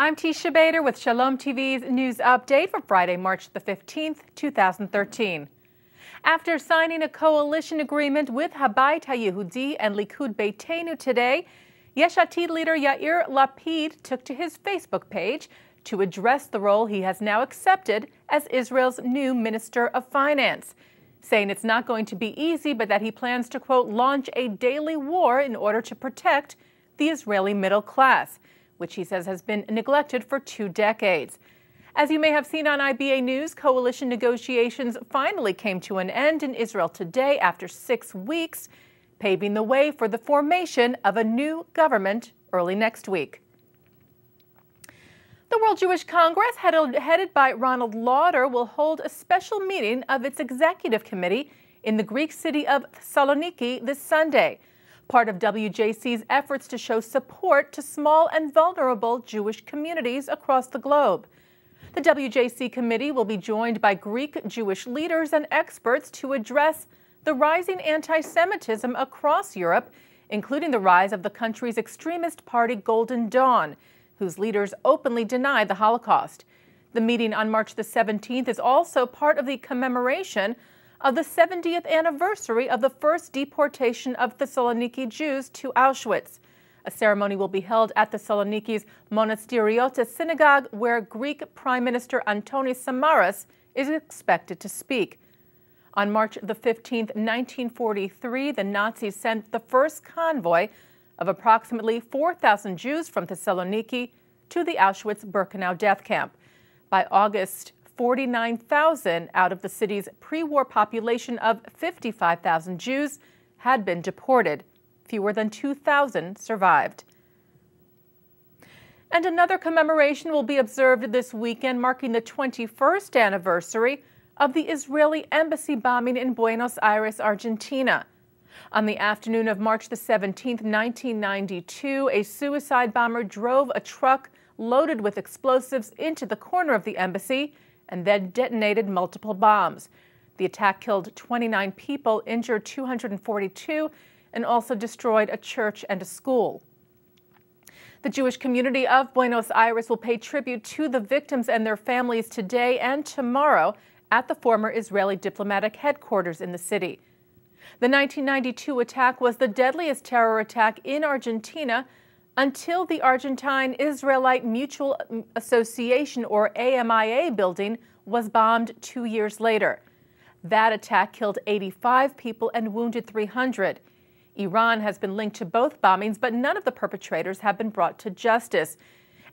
I'm Teisha Bader with Shalom TV's news update for Friday, March the 15th, 2013. After signing a coalition agreement with Habayit HaYehudi and Likud Beitenu today, Yesh Atid leader Yair Lapid took to his Facebook page to address the role he has now accepted as Israel's new Minister of Finance, saying it's not going to be easy, but that he plans to, quote, launch a daily war in order to protect the Israeli middle class, which he says has been neglected for 2 decades. As you may have seen on IBA News, coalition negotiations finally came to an end in Israel today after 6 weeks, paving the way for the formation of a new government early next week. The World Jewish Congress, headed by Ronald Lauder, will hold a special meeting of its executive committee in the Greek city of Thessaloniki this Sunday, part of WJC's efforts to show support to small and vulnerable Jewish communities across the globe. The WJC committee will be joined by Greek Jewish leaders and experts to address the rising anti-Semitism across Europe, including the rise of the country's extremist party Golden Dawn, whose leaders openly deny the Holocaust. The meeting on March the 17th is also part of the commemoration of the 70th anniversary of the first deportation of Thessaloniki Jews to Auschwitz. A ceremony will be held at Thessaloniki's Monasteriota synagogue, where Greek Prime Minister Antonis Samaras is expected to speak. On March the 15th, 1943, the Nazis sent the first convoy of approximately 4,000 Jews from Thessaloniki to the Auschwitz-Birkenau death camp. By August, 49,000 out of the city's pre-war population of 55,000 Jews had been deported. Fewer than 2,000 survived. And another commemoration will be observed this weekend, marking the 21st anniversary of the Israeli embassy bombing in Buenos Aires, Argentina. On the afternoon of March the 17th, 1992, a suicide bomber drove a truck loaded with explosives into the corner of the embassy and then detonated multiple bombs. The attack killed 29 people, injured 242, and also destroyed a church and a school. The Jewish community of Buenos Aires will pay tribute to the victims and their families today and tomorrow at the former Israeli diplomatic headquarters in the city. The 1992 attack was the deadliest terror attack in Argentina until the Argentine-Israelite Mutual Association, or AMIA, building was bombed 2 years later. That attack killed 85 people and wounded 300. Iran has been linked to both bombings, but none of the perpetrators have been brought to justice.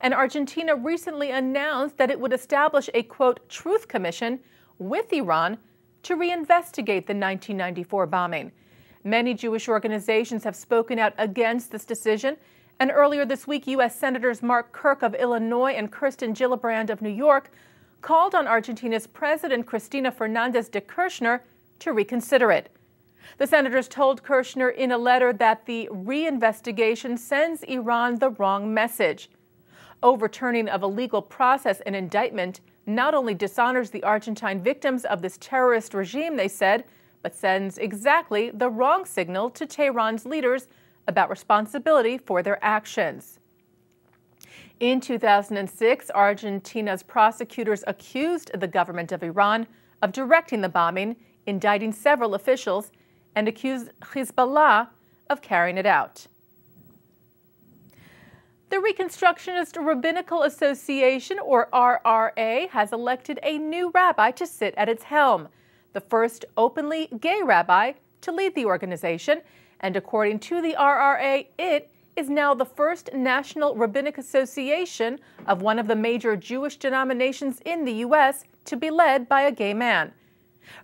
And Argentina recently announced that it would establish a, quote, truth commission with Iran to reinvestigate the 1994 bombing. Many Jewish organizations have spoken out against this decision. And earlier this week, U.S. Senators Mark Kirk of Illinois and Kirsten Gillibrand of New York called on Argentina's President Cristina Fernández de Kirchner to reconsider it. The senators told Kirchner in a letter that the reinvestigation sends Iran the wrong message. Overturning of a legal process and indictment not only dishonors the Argentine victims of this terrorist regime, they said, but sends exactly the wrong signal to Tehran's leaders about responsibility for their actions. In 2006, Argentina's prosecutors accused the government of Iran of directing the bombing, indicting several officials, and accused Hezbollah of carrying it out. The Reconstructionist Rabbinical Association, or RRA, has elected a new rabbi to sit at its helm, the first openly gay rabbi to lead the organization. And according to the RRA, it is now the first national rabbinic association of one of the major Jewish denominations in the U.S. to be led by a gay man.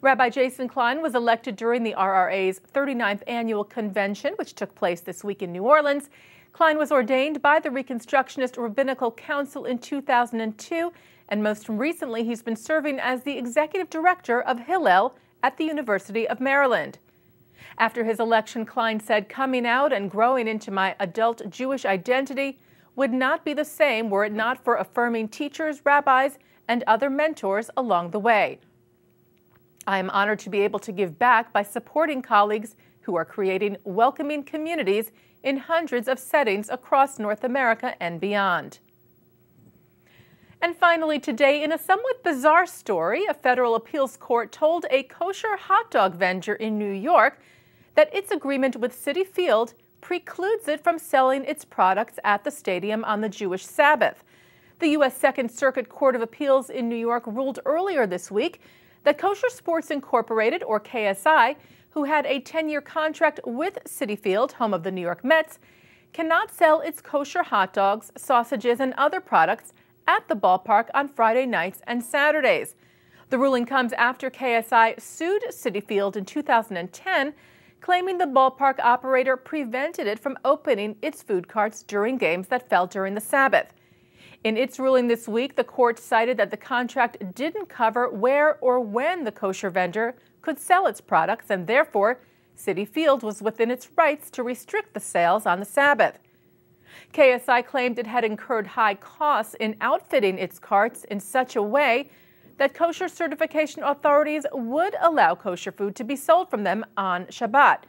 Rabbi Jason Klein was elected during the RRA's 39th annual convention, which took place this week in New Orleans. Klein was ordained by the Reconstructionist Rabbinical Council in 2002, and most recently he's been serving as the executive director of Hillel at the University of Maryland. After his election, Klein said, "Coming out and growing into my adult Jewish identity would not be the same were it not for affirming teachers, rabbis, and other mentors along the way. I am honored to be able to give back by supporting colleagues who are creating welcoming communities in hundreds of settings across North America and beyond." And finally today, in a somewhat bizarre story, a federal appeals court told a kosher hot dog vendor in New York that its agreement with Citi Field precludes it from selling its products at the stadium on the Jewish Sabbath. The U.S. Second Circuit Court of Appeals in New York ruled earlier this week that Kosher Sports Incorporated, or KSI, who had a 10-year contract with Citi Field, home of the New York Mets, cannot sell its kosher hot dogs, sausages, and other products at the ballpark on Friday nights and Saturdays. The ruling comes after KSI sued Citi Field in 2010, claiming the ballpark operator prevented it from opening its food carts during games that fell during the Sabbath. In its ruling this week, the court cited that the contract didn't cover where or when the kosher vendor could sell its products, and therefore, Citi Field was within its rights to restrict the sales on the Sabbath. KSI claimed it had incurred high costs in outfitting its carts in such a way that kosher certification authorities would allow kosher food to be sold from them on Shabbat.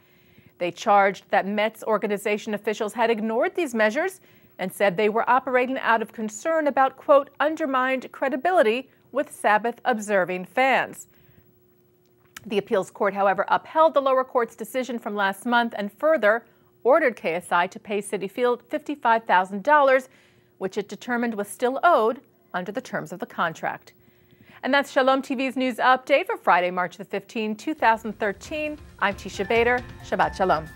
They charged that Mets organization officials had ignored these measures and said they were operating out of concern about, quote, undermined credibility with Sabbath-observing fans. The appeals court, however, upheld the lower court's decision from last month and further ordered KSI to pay Citi Field $55,000, which it determined was still owed under the terms of the contract. And that's Shalom TV's news update for Friday, March the 15th, 2013. I'm Teisha Bader. Shabbat Shalom.